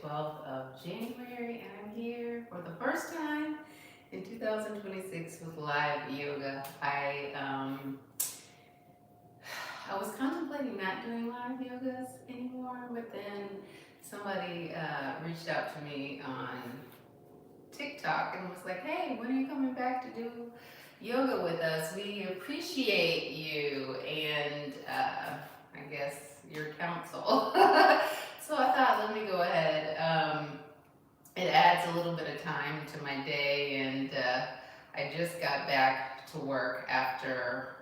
12th of January, and I'm here for the first time in 2026 with live yoga. I was contemplating not doing live yogas anymore, but then somebody reached out to me on TikTok and was like, "Hey, when are you coming back to do yoga with us? We appreciate you and I guess your counsel." So I thought, let me go ahead. It adds a little bit of time to my day, and I just got back to work after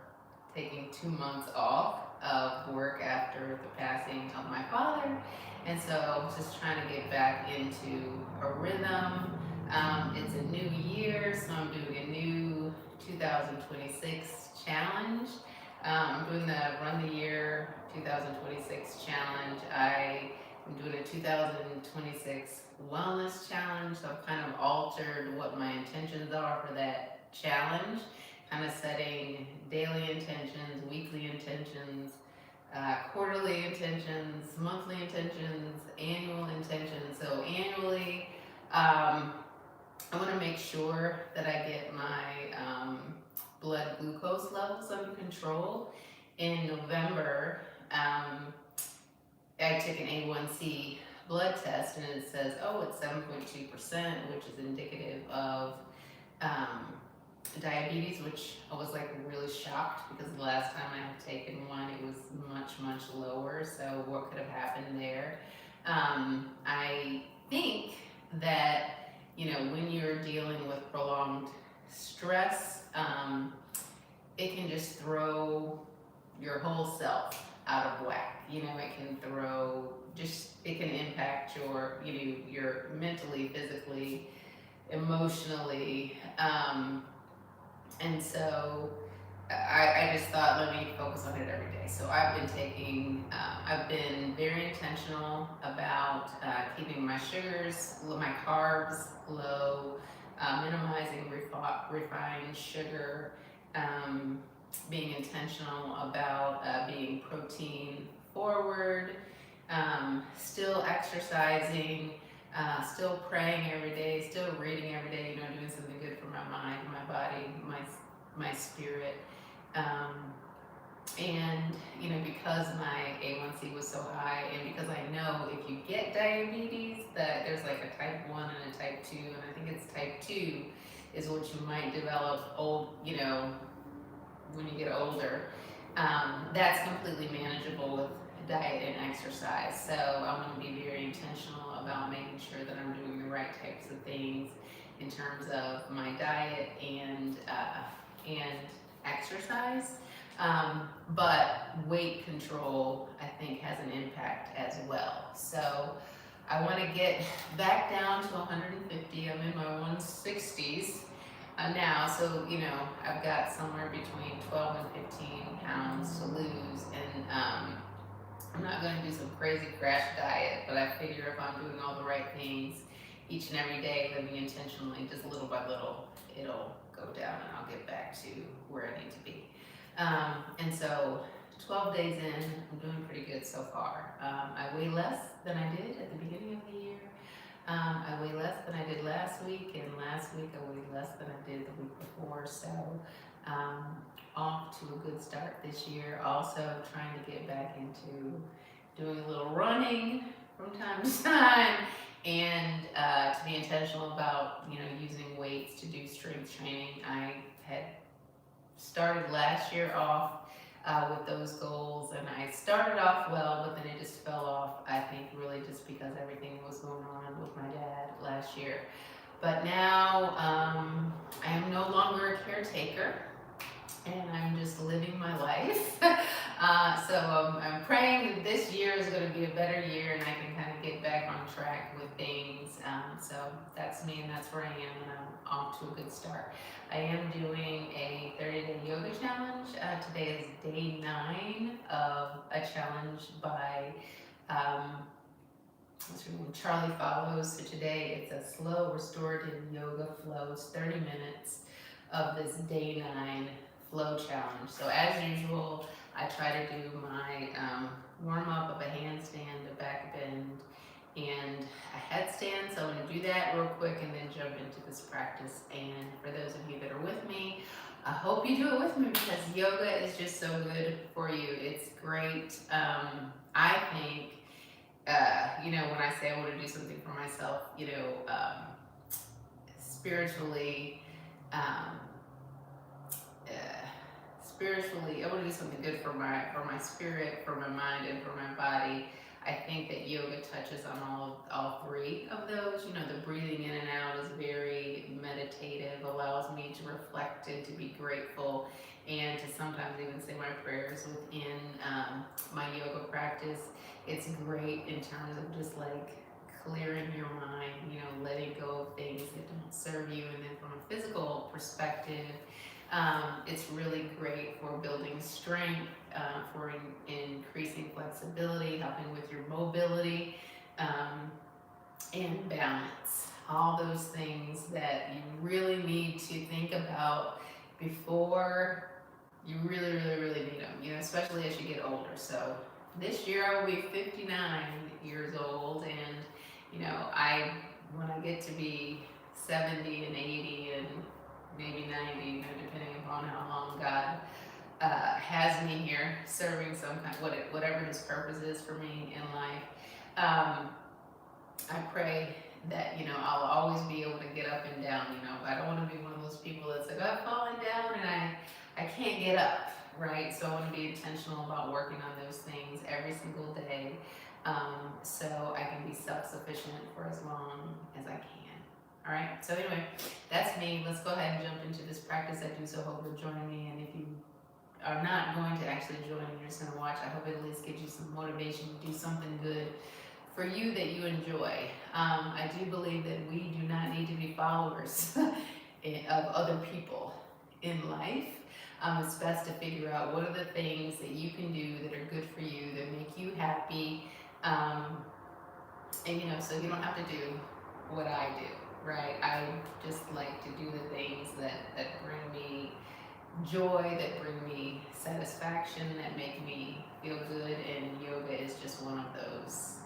taking 2 months off of work after the passing of my father, and so just trying to get back into a rhythm. It's a new year, so I'm doing a new 2026 challenge. I'm doing the Run the Year 2026 challenge. I am doing a 2026 wellness challenge, so I've kind of altered what my intentions are for that challenge, kind of setting daily intentions, weekly intentions, quarterly intentions, monthly intentions, annual intentions. So annually, I want to make sure that I get my blood glucose levels under control. In November, I took an A1C blood test, and it says, oh, it's 7.2%, which is indicative of diabetes, which I was like really shocked because the last time I had taken one, it was much lower. So what could have happened there? I think that, when you're dealing with prolonged stress, it can just throw your whole self out of whack. It can impact your mentally, physically, emotionally. And so I just thought, let me focus on it every day. So I've been very intentional about keeping my sugars, my carbs low, minimizing refined sugar, being intentional about being protein forward, still exercising, still praying every day, still reading every day, doing something good for my mind, my body, my spirit. And because my A1C was so high, and because I know if you get diabetes, that there's like a type 1 and a type 2, and I think it's type 2 is what you might develop when you get older. That's completely manageable with diet and exercise. So I'm going to be very intentional about making sure that I'm doing the right types of things in terms of my diet and exercise. But weight control, I think, has an impact as well. So I want to get back down to 150. I'm in my 160s now, so I've got somewhere between 12 and 15 pounds to lose, and I'm not going to do some crazy crash diet, but I figure if I'm doing all the right things each and every day, living intentionally, just little by little, it'll go down and I'll get back to where I need to be. And so 12 days in, I'm doing pretty good so far. I weigh less than I did at the beginning of the year. I weigh less than I did last week, and last week I weighed less than I did the week before. So off to a good start this year. Also trying to get back into doing a little running from time to time, and to be intentional about using weights to do strength training. I had started last year off with those goals, and I started off well, but then it just fell off, I think, really just because everything was going on with my dad last year. But now I am no longer a caretaker, and I'm just living my life. So I'm praying that this year is going to be a better year, and I can kind of get back on track with things. So that's me, and that's where I am, and I'm off to a good start. I am doing a 30-day yoga challenge. Today is day 9 of a challenge by Charlie Follows. So today it's a slow restorative yoga flow. It's 30 minutes of this day 9 flow challenge. So as usual, I try to do my warm up of a handstand, a back bend, and a head to do that real quick and then jump into this practice. And for those of you that are with me, I hope you do it with me because yoga is just so good for you. It's great. I think, when I say I want to do something for myself, spiritually, um, spiritually, I want to do something good for my spirit, for my mind, and for my body. I think that yoga touches on all three of those. The breathing in and out is very meditative, allows me to reflect and to be grateful, and to sometimes even say my prayers within my yoga practice. It's great in terms of just like clearing your mind, letting go of things that don't serve you. And then from a physical perspective, it's really great for building strength, for increasing flexibility, helping with your mobility, and balance. All those things that you really need to think about before you really, really, really need them, especially as you get older. So this year I will be 59 years old, and when I get to be 70 and 80 and maybe 90, depending upon how long God has me here serving some kind, whatever His purpose is for me in life. I pray that I'll always be able to get up and down. I don't want to be one of those people that's like, I've fallen down and I can't get up, right? So I want to be intentional about working on those things every single day, so I can be self-sufficient for as long as I can. All right, so anyway, that's me. Let's go ahead and jump into this practice. I do so hope you'll join me, and if you are not going to actually join and you're just going to watch, I hope it at least gives you some motivation to do something good for you that you enjoy. I do believe that we do not need to be followers of other people in life. It's best to figure out what are the things that you can do that are good for you, that make you happy, and so you don't have to do what I do, right? I just like to do the things that bring me joy, that bring me satisfaction, that make me feel good, and yoga is just one of those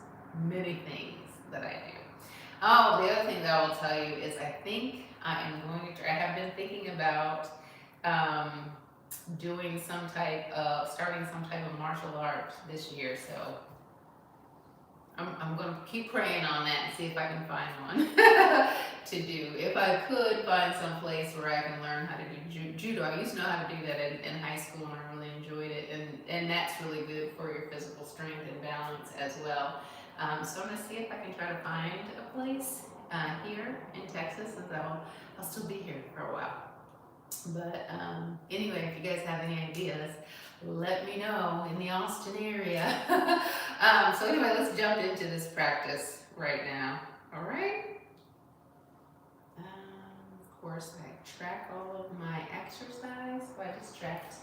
many things that I do. Oh, the other thing that I will tell you is I think I am going to, I have been thinking about starting some type of martial art this year, so I'm going to keep praying on that and see if I can find one to do. If I could find some place where I can learn how to do judo. I used to know how to do that in high school, and I really enjoyed it, and that's really good for your physical strength and balance as well. So I'm going to see if I can try to find a place here in Texas, and I'll still be here for a while. But anyway, if you guys have any ideas, let me know in the Austin area. So anyway, let's jump into this practice right now. All right. Of course, I track all of my exercise. So I just tracked.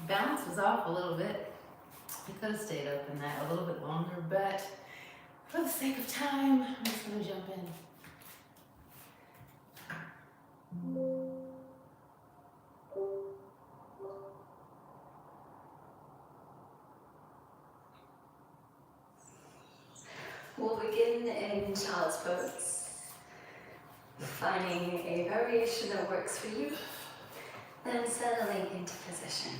balance was off a little bit. I could have stayed up in that a little bit longer, but for the sake of time, I'm just gonna jump in. We'll begin in child's pose, finding a variation that works for you, then settling into position.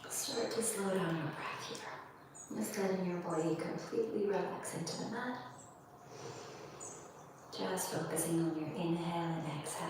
Start to slow down your breath here, just letting your body completely relax into the mat. Just focusing on your inhale and exhale.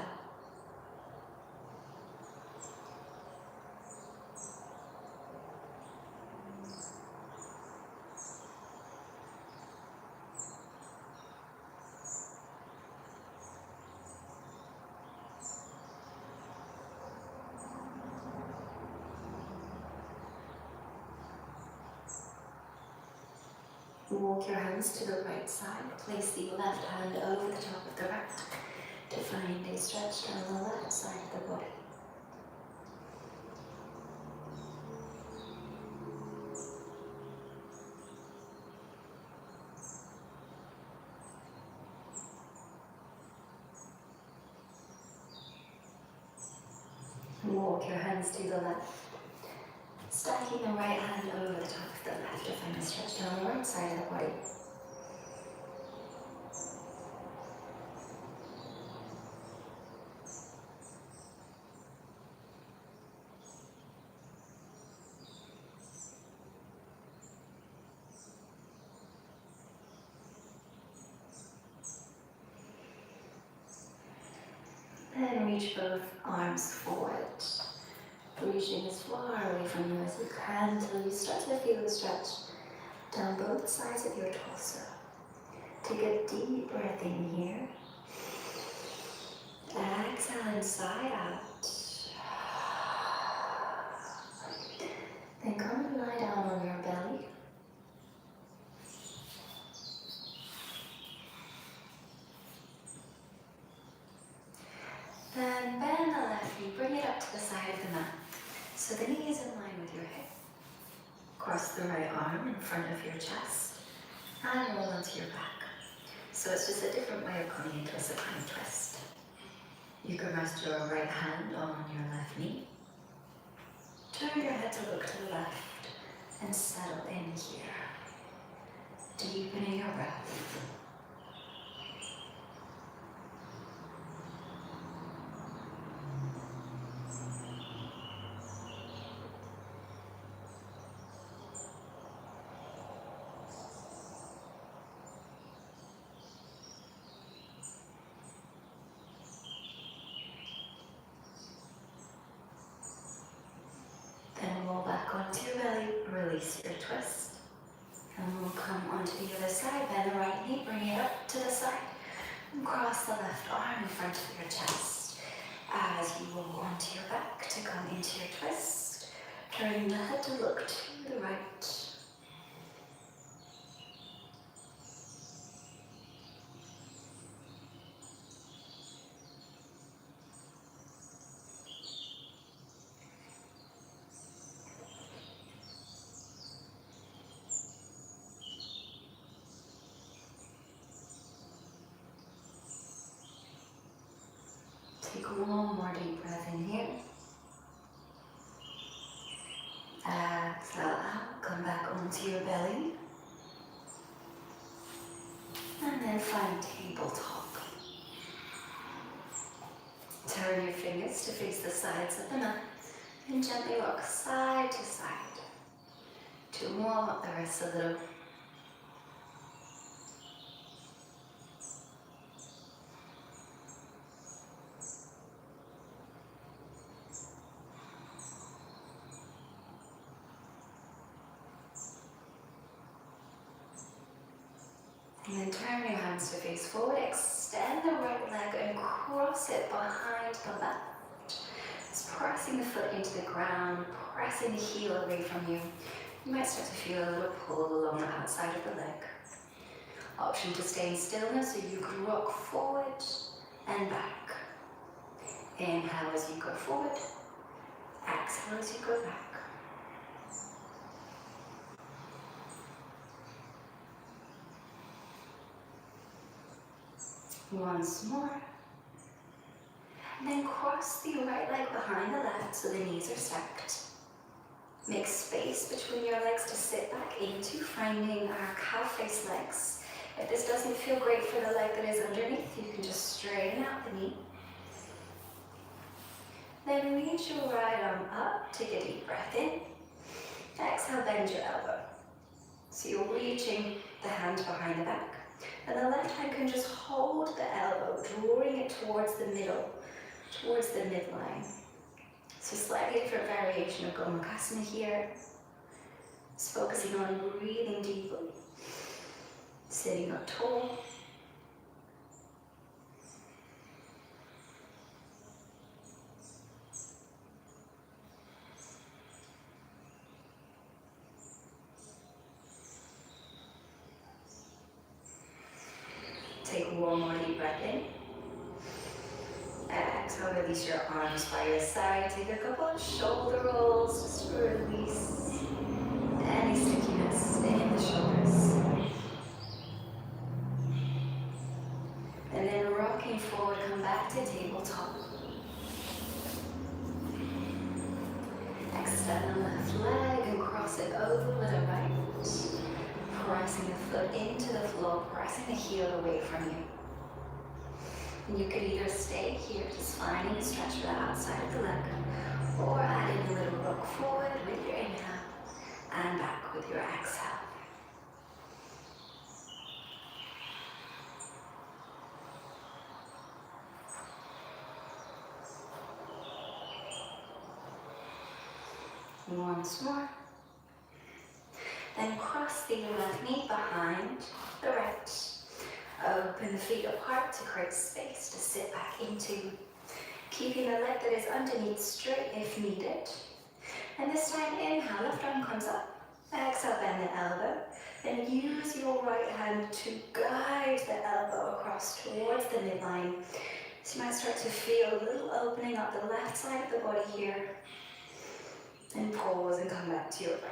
Walk your hands to the right side. Place the left hand over the top of the right to find a stretch down the left side of the body. Walk your hands to the left. Stacking the right hand over the top of the left to find a stretch down the right side of the body. Then reach both arms forward, reaching as far away from you as you can until you start to feel the stretch down both sides of your torso. Take a deep breath in here. Exhale inside out. Then come and lie down on your belly. Then bend the left knee, bring it up to the side of the mat. So the knee is in line with your hip. Cross the right arm in front of your chest and roll onto your back. So it's just a different way of coming into a supine twist. You can rest your right hand on your left knee. Turn your head to look to the left and settle in here. Deepening your breath. Then roll back onto your belly, release your twist. And we'll come onto the other side, bend the right knee, bring it up to the side. And cross the left arm in front of your chest. As you roll onto your back to come into your twist, turning the head to look to the right. Take one more deep breath in here. Exhale out, come back onto your belly. And then find tabletop. Turn your fingers to face the sides of the mat and gently rock side to side to warm up the wrists a little. And then turn your hands to face forward, extend the right leg and cross it behind the left. Just pressing the foot into the ground, pressing the heel away from you. You might start to feel a little pull along the outside of the leg. Option to stay in stillness, so you can rock forward and back. Inhale as you go forward, Exhale as you go back. Once more. And then cross the right leg behind the left so the knees are stacked. Make space between your legs to sit back into, finding our cow face legs. If this doesn't feel great for the leg that is underneath, you can just straighten out the knee. Then reach your right arm up, take a deep breath in. Exhale, bend your elbow. So you're reaching the hand behind the back. And the left hand can just hold the elbow, drawing it towards the middle, towards the midline. So slightly different variation of Gomukhasana here. Just focusing on breathing deeply. Sitting up tall. Take one more deep breath in. Exhale, release your arms by your side. Take a couple of shoulder rolls just to release any stickiness in the shoulders. And then rocking forward, come back to tabletop. Extend the left leg and cross it over the right. Pressing the foot into the floor, pressing the heel away from you. And you could either stay here, just finding a stretch for the outside of the leg, or adding a little rock forward with your inhale and back with your exhale. Once more. Then cross the left knee behind the right. Open the feet apart to create space to sit back into. Keeping the leg that is underneath straight if needed. And this time, inhale, left arm comes up. Exhale, bend the elbow. Then use your right hand to guide the elbow across towards the midline. So you might start to feel a little opening up the left side of the body here. And pause and come back to your breath.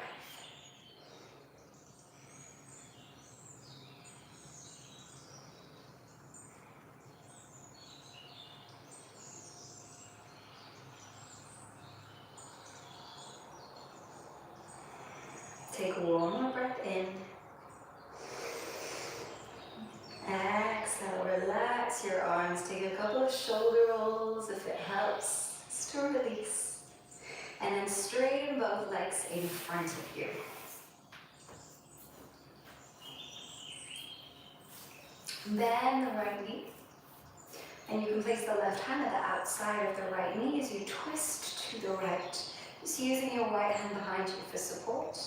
Take one more breath in. Exhale, relax your arms. Take a couple of shoulder rolls if it helps. Just to release. And then straighten both legs in front of you. Bend the right knee. And you can place the left hand at the outside of the right knee as you twist to the right. Just using your right hand behind you for support.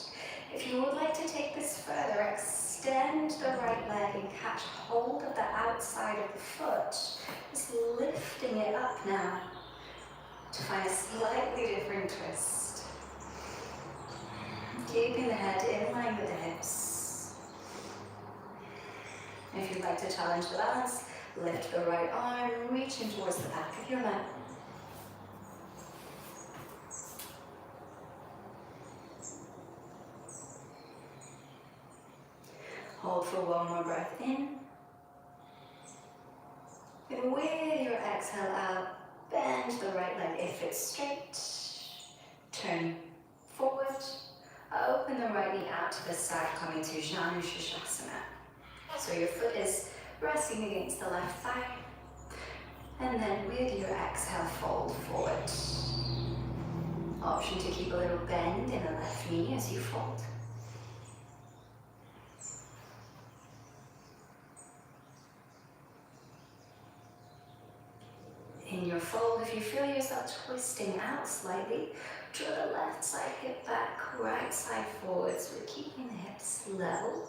If you would like to take this further, extend the right leg and catch hold of the outside of the foot. Just lifting it up now to find a slightly different twist. Keeping the head in line with the hips. If you'd like to challenge the balance, lift the right arm, reaching towards the back of your mat. Hold for one more breath in. And with your exhale out, bend the right leg if it's straight. Turn forward. Open the right knee out to the side, coming to Janu Shirshasana. So your foot is resting against the left thigh. And then with your exhale, fold forward. Option to keep a little bend in the left knee as you fold. In your fold, if you feel yourself twisting out slightly, draw the left side hip back, right side forward. So we're keeping the hips level.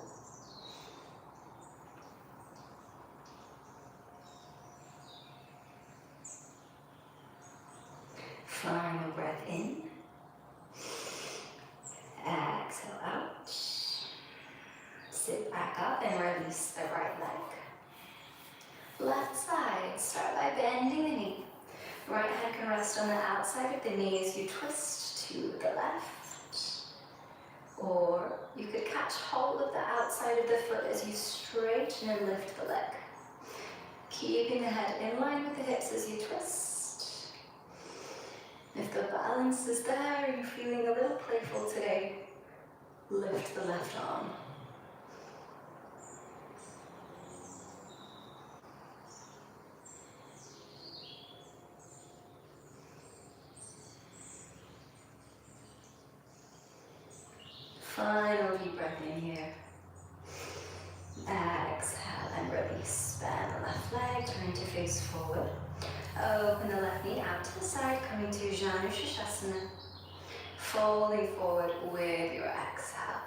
Final breath in. Exhale out. Sit back up and release the right leg. Left side, start by bending the knee. Right hand can rest on the outside of the knee as you twist to the left. Or you could catch hold of the outside of the foot as you straighten and lift the leg. Keeping the head in line with the hips as you twist. If the balance is there and you're feeling a little playful today, lift the left arm. Final deep breath in here. Exhale and release. Bend the left leg, turn to face forward. Open the left knee out to the side, coming to Janu Shasana. Folding forward with your exhale.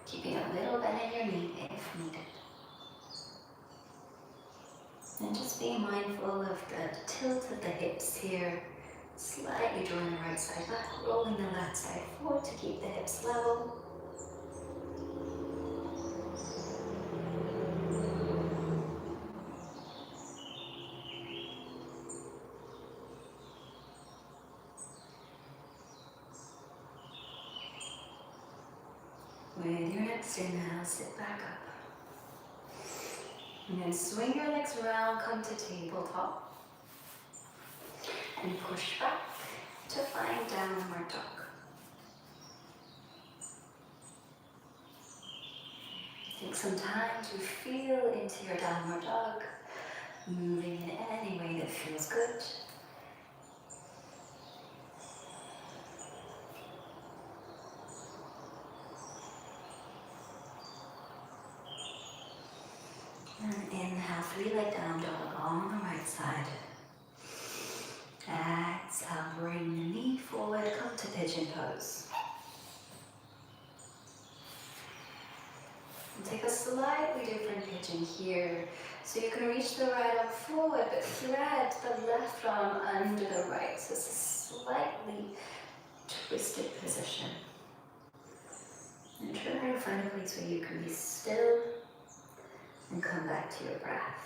Keeping a little bend in your knee if needed. And just be mindful of the tilt of the hips here. Slightly drawing the right side back, rolling the left side forward to keep the hips level. With your next inhale, sit back up. And then swing your legs around, come to tabletop. And push back to find downward dog. Take some time to feel into your downward dog, moving in any way that feels good. And inhale, 3-leg down dog on the right side. Exhale, bring the knee forward, come to pigeon pose. And take a slightly different pigeon here. So you can reach the right arm forward, but thread the left arm under the right. So it's a slightly twisted position. And try to find a place where you can be still and come back to your breath.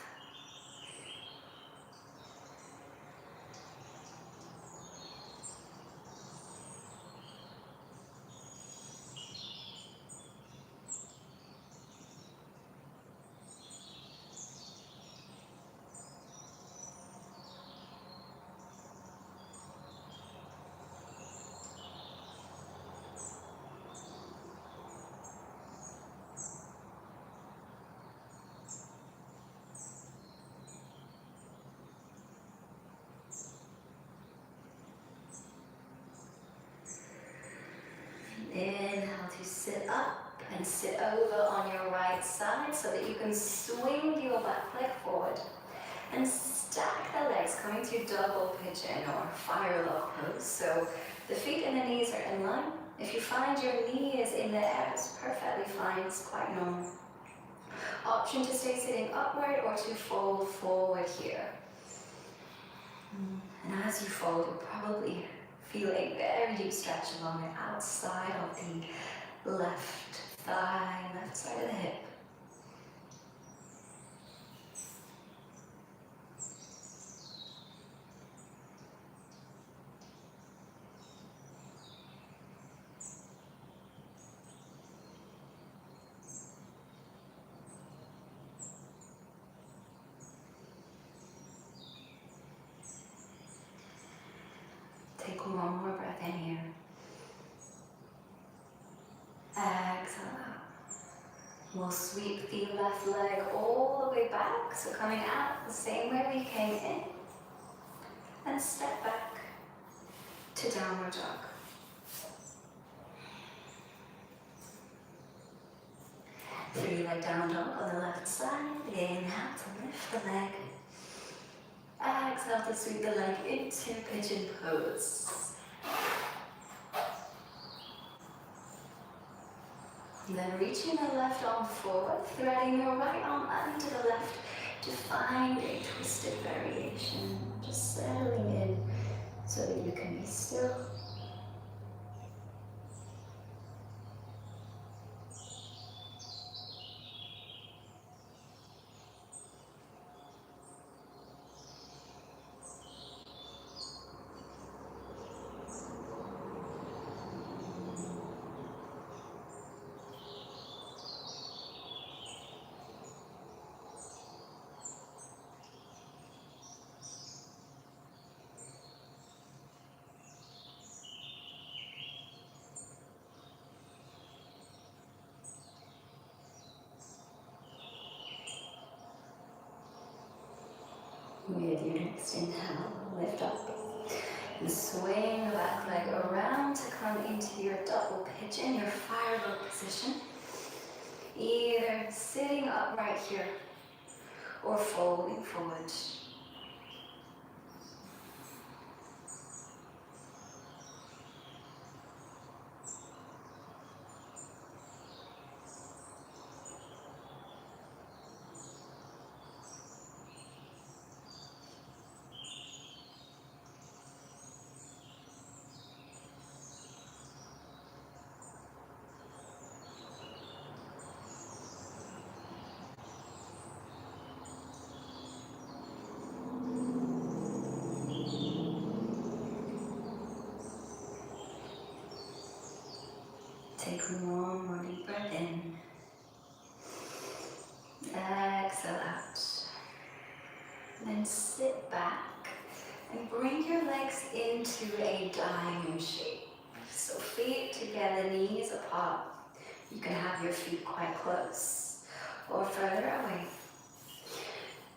Inhale to sit up and sit over on your right side so that you can swing your back leg forward and stack the legs, coming to double pigeon or fire log pose. So the feet and the knees are in line. If you find your knee is in the air, it's perfectly fine, it's quite normal. Option to stay sitting upright or to fold forward here. And as you fold, you're probably feeling very deep stretch along the outside of the left thigh, left side of the hip. Take one more breath in here. Exhale out. We'll sweep the left leg all the way back, so coming out the same way we came in. And step back to downward dog. Three-leg down dog on the left side. Inhale to lift the leg. Exhale to sweep the leg into pigeon pose. And then reaching the left arm forward, threading your right arm under the left to find a twisted variation. Just settling in so that you can be still. With your next inhale, lift up and swing the back leg around to come into your double pigeon, your fireboat position. Either sitting upright here or folding forward. Take one more deep breath in. Exhale out. Then sit back and bring your legs into a diamond shape. So feet together, knees apart. You can have your feet quite close or further away.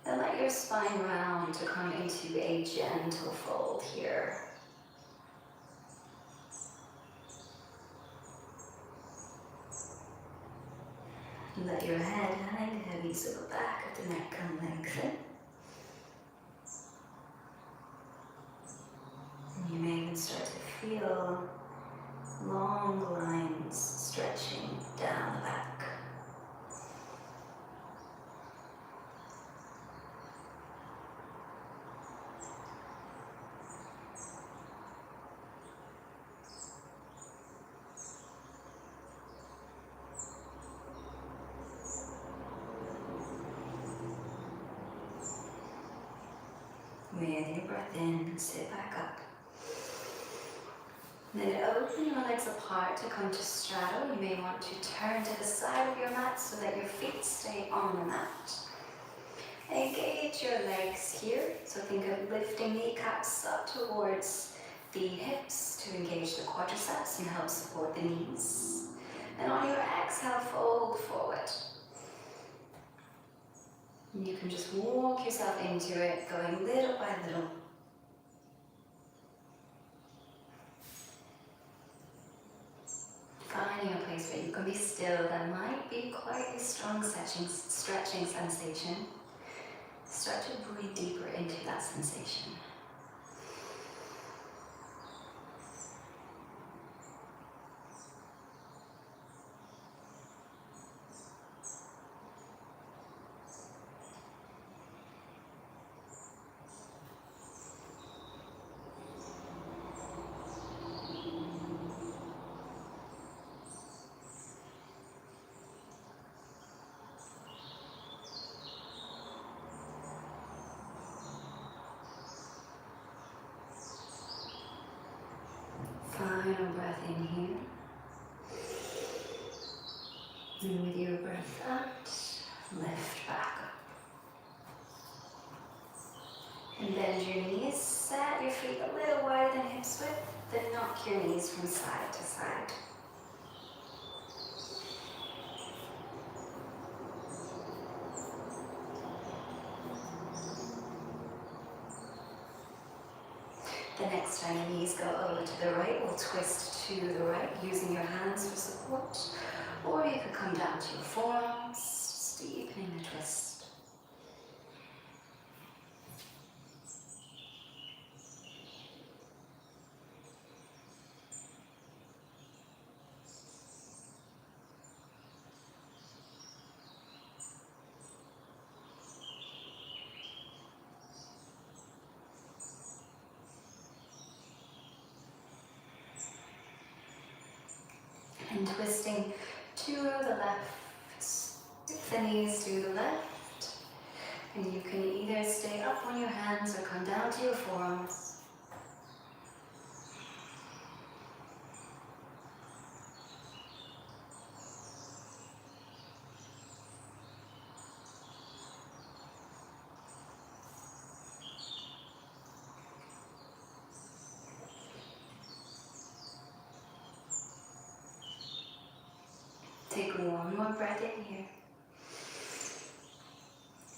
Then let your spine round to come into a gentle fold here. Let your head hang heavy so the back of the neck can lengthen. You may even start to feel long lines stretching down the back. With your breath in, sit back up. Then open your legs apart to come to straddle. You may want to turn to the side of your mat so that your feet stay on the mat. Engage your legs here. So think of lifting kneecaps up towards the hips to engage the quadriceps and help support the knees. And on your exhale, fold forward. You can just walk yourself into it, going little by little. Finding a place where you can be still, that might be quite a strong stretching sensation. Start to breathe deeper into that sensation. Final breath in here. And with your breath out, lift back up. And bend your knees, set your feet a little wider than hips width, then knock your knees from side to side. The next time your knees go over to the right, we'll twist to the right using your hands for support. Or you could come down to your forearms, deepening the twist. And twisting to the left, the knees to the left. And you can either stay up on your hands or come down to your forearms. Take one more breath in here.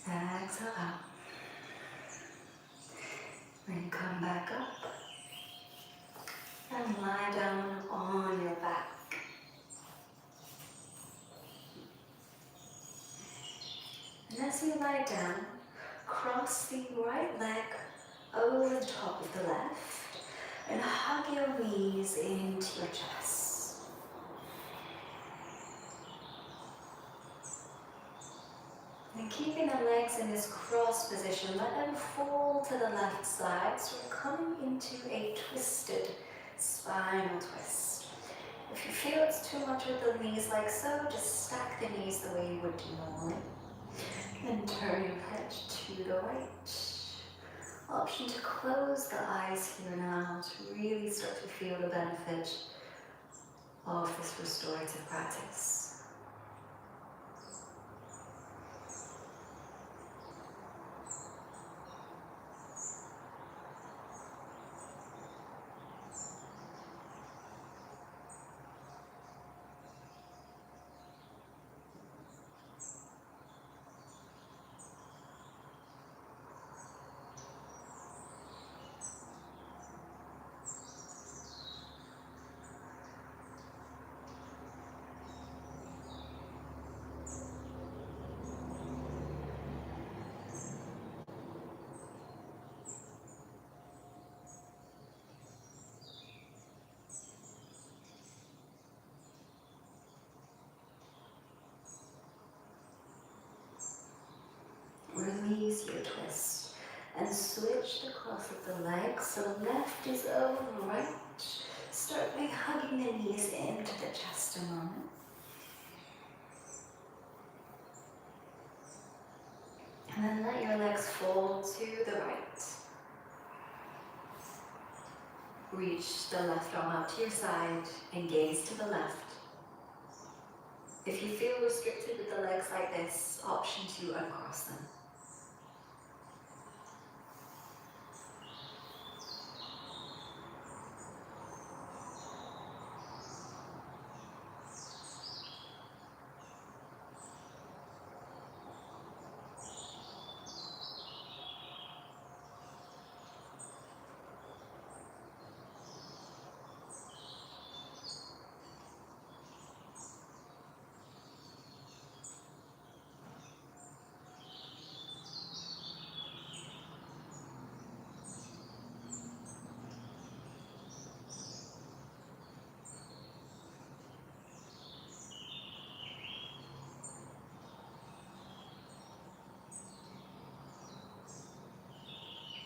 Exhale out. Then come back up and lie down on your back. And as you lie down, cross the right leg over the top of the left and hug your knees into your chest. And keeping the legs in this cross position, let them fall to the left side. So we're coming into a twisted spinal twist. If you feel it's too much with the knees like so, just stack the knees the way you would do normally. And turn your head to the right. Option to close the eyes here now to really start to feel the benefit of this restorative practice. Release your twist and switch the cross of the legs. So left is over right. Start by hugging the knees into the chest a moment. And then let your legs fall to the right. Reach the left arm out to your side and gaze to the left. If you feel restricted with the legs like this, option to uncross them.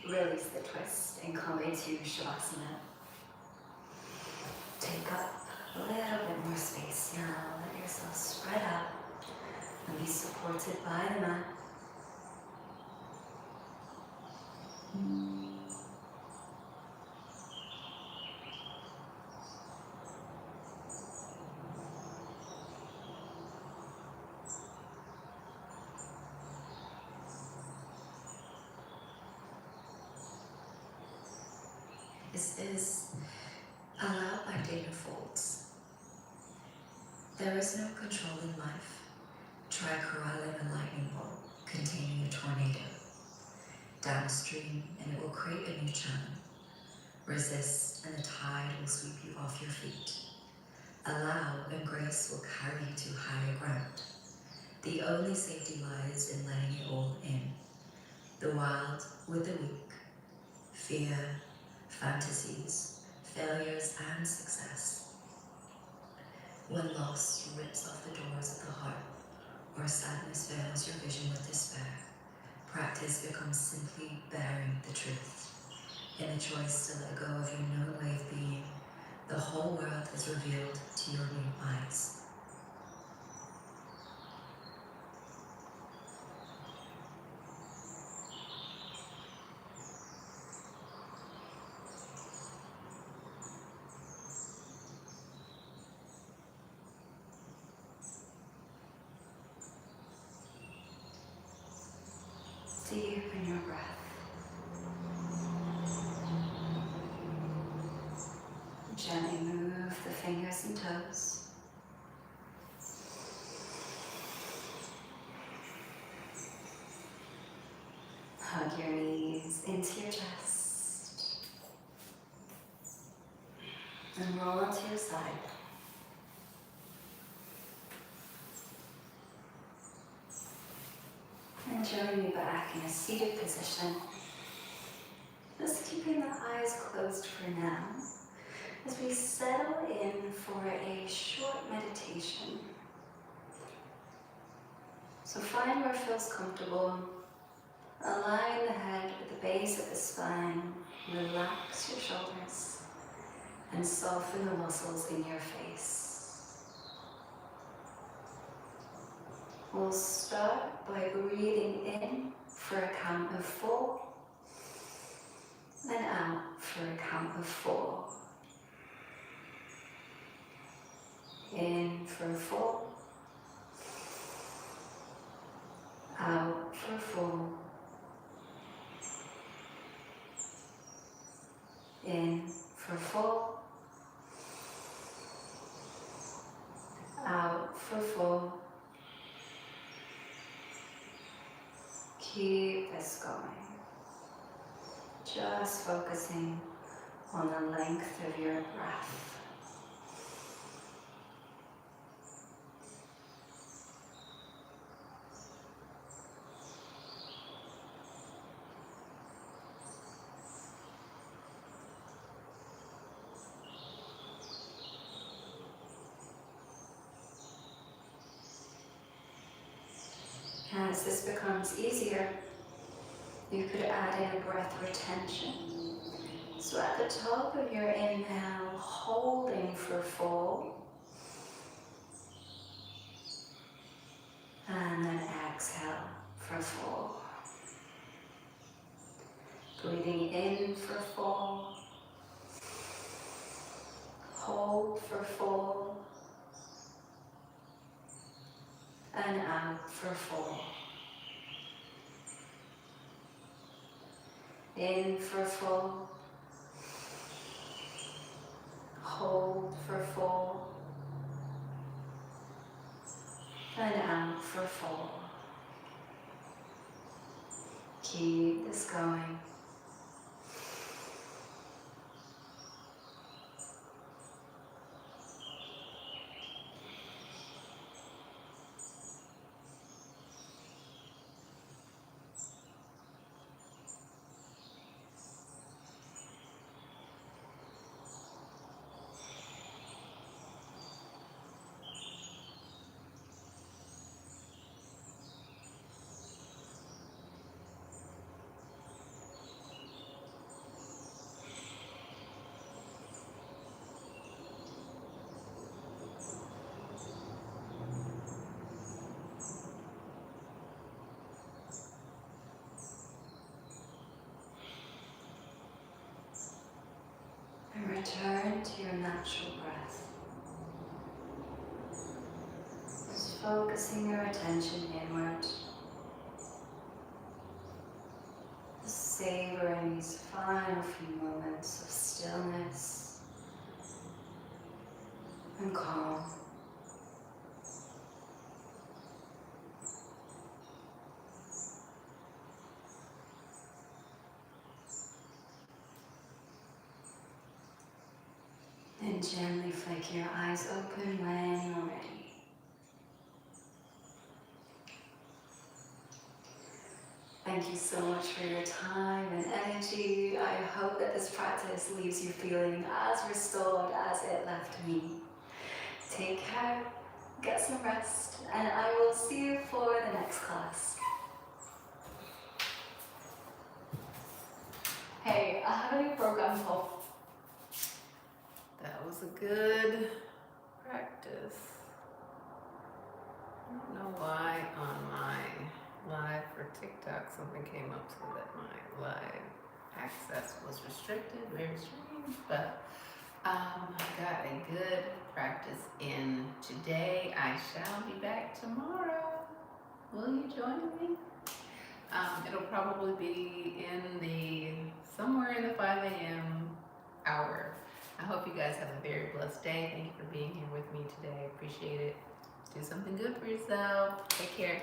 Release the twist and come into Shavasana. Take up a little bit more space now. Let yourself spread out and be supported by the mat. This is allowed by data folds. There is no control in life. Try corralling a lightning bolt containing a tornado. Downstream and it will create a new channel. Resist and the tide will sweep you off your feet. Allow and grace will carry you to higher ground. The only safety lies in letting it all in. The wild with the weak. Fear, fantasies, failures and success. When loss rips off the doors of the heart, or sadness veils your vision with despair, practice becomes simply bearing the truth. In the choice to let go of your known way of being, the whole world is revealed to your new eyes. Deepen your breath. Gently move the fingers and toes. Hug your knees into your chest. And roll onto your side. And join me back in a seated position. Just keeping the eyes closed for now as we settle in for a short meditation. So find where it feels comfortable. Align the head with the base of the spine. Relax your shoulders and soften the muscles in your face. We'll start by breathing in for a count of 4 and out for a count of 4. In for 4, out for 4. In for 4, out for 4. Keep this going. Just focusing on the length of your breath. As this becomes easier, you could add in a breath retention. So at the top of your inhale, holding for 4, and then exhale for 4. Breathing in for 4, hold for 4, and out for 4. In for 4, hold for 4, and out for 4. Keep this going. And return to your natural breath. Just focusing your attention inward. Just savoring these final few moments of stillness and calm. And gently flick your eyes open when you're ready. Thank you so much for your time and energy. I hope that this practice leaves you feeling as restored as it left me. Take care, get some rest, and I will see you for the next class. Hey, I have a new program called That was a good practice. I don't know why on my live for TikTok something came up so that my live access was restricted. Very strange, but I got a good practice in today. I shall be back tomorrow. Will you join me? It'll probably be somewhere in the 5 a.m. hour. I hope you guys have a very blessed day. Thank you for being here with me today. I appreciate it. Do something good for yourself. Take care.